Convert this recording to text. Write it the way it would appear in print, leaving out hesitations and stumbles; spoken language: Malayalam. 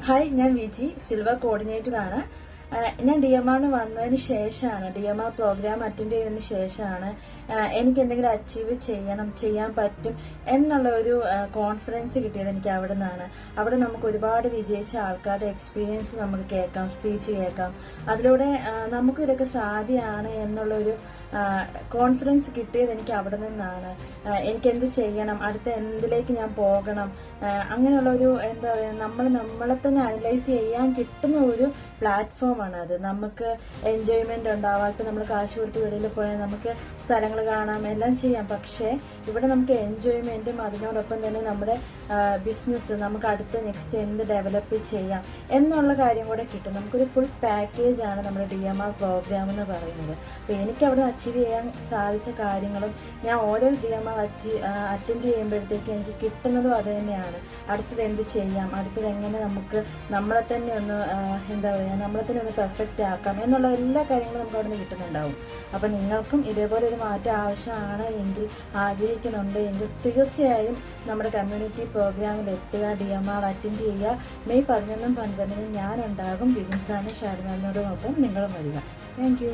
ഹായ്, ഞാൻ വിജി, സിൽവർ കോർഡിനേറ്ററാണ്. ഞാൻ DMR വന്നതിന് ശേഷമാണ്, DMR പ്രോഗ്രാം അറ്റൻഡ് ചെയ്തതിന് ശേഷമാണ് എനിക്ക് എന്തെങ്കിലും അച്ചീവ് ചെയ്യാൻ പറ്റും എന്നുള്ള ഒരു കോൺഫിഡൻസ് കിട്ടിയത് എനിക്ക് അവിടെ നിന്നാണ്. അവിടെ നമുക്ക് ഒരുപാട് വിജയിച്ച ആൾക്കാരുടെ എക്സ്പീരിയൻസ് നമുക്ക് കേൾക്കാം, സ്പീച്ച് കേൾക്കാം. അതിലൂടെ നമുക്കും ഇതൊക്കെ സാധ്യമാണ് എന്നുള്ളൊരു കോൺഫിഡൻസ് കിട്ടിയത് എനിക്ക് അവിടെ നിന്നാണ്. എനിക്ക് എന്ത് ചെയ്യണം, അടുത്ത എന്തിലേക്ക് ഞാൻ പോകണം, അങ്ങനെയുള്ള ഒരു എന്താ പറയുക, നമ്മളെ തന്നെ അനലൈസ് ചെയ്യാൻ കിട്ടുന്ന ഒരു പ്ലാറ്റ്ഫോമാണ് അത്. നമുക്ക് എൻജോയ്മെന്റ് ഉണ്ടാവാം. ഇപ്പം നമ്മൾ കാശ് കൊടുത്ത് വെളിയിൽ പോയാൽ നമുക്ക് സ്ഥലങ്ങൾ കാണാം, എല്ലാം ചെയ്യാം. പക്ഷേ ഇവിടെ നമുക്ക് എൻജോയ്മെന്റും അതിനോടൊപ്പം തന്നെ നമ്മുടെ ബിസിനസ്, നമുക്ക് അടുത്ത നെക്സ്റ്റ് എന്ത് ഡെവലപ്പ് ചെയ്യാം എന്നുള്ള കാര്യം കൂടെ കിട്ടും. നമുക്കൊരു ഫുൾ പാക്കേജ് ആണ് നമ്മുടെ DMR പ്രോഗ്രാം എന്ന് പറയുന്നത്. അപ്പോൾ എനിക്ക് അവിടെ അച്ചീവ് ചെയ്യാൻ സാധിച്ച കാര്യങ്ങളും ഞാൻ ഓരോ DMR അറ്റൻഡ് ചെയ്യുമ്പോഴത്തേക്കും എനിക്ക് കിട്ടുന്നതും അത് തന്നെയാണ്. അടുത്തത് എന്ത് ചെയ്യാം, അടുത്തത് എങ്ങനെ നമുക്ക് നമ്മളെ തന്നെ ഒന്ന് എന്താ പറയുക, നമ്മളെ തന്നെ ഒന്ന് പെർഫെക്റ്റ് ആക്കാം എന്നുള്ള എല്ലാ കാര്യങ്ങളും നമുക്ക് അവിടെ നിന്ന് കിട്ടുന്നുണ്ടാവും. അപ്പം നിങ്ങൾക്കും ഇതേപോലെ ഒരു മാറ്റം ആവശ്യമാണ് എങ്കിൽ, ആഗ്രഹിക്കുന്നുണ്ട് എങ്കിൽ തീർച്ചയായും നമ്മുടെ കമ്മ്യൂണിറ്റി പ്രോഗ്രാമിൽ എത്തുക, DMR അറ്റൻഡ് ചെയ്യുക. മെയ് 11-12 ഞാനുണ്ടാകും. ബിബിൻ സാറിനും ഷാർമാനോടുമൊപ്പം നിങ്ങളും വരിക. Thank you.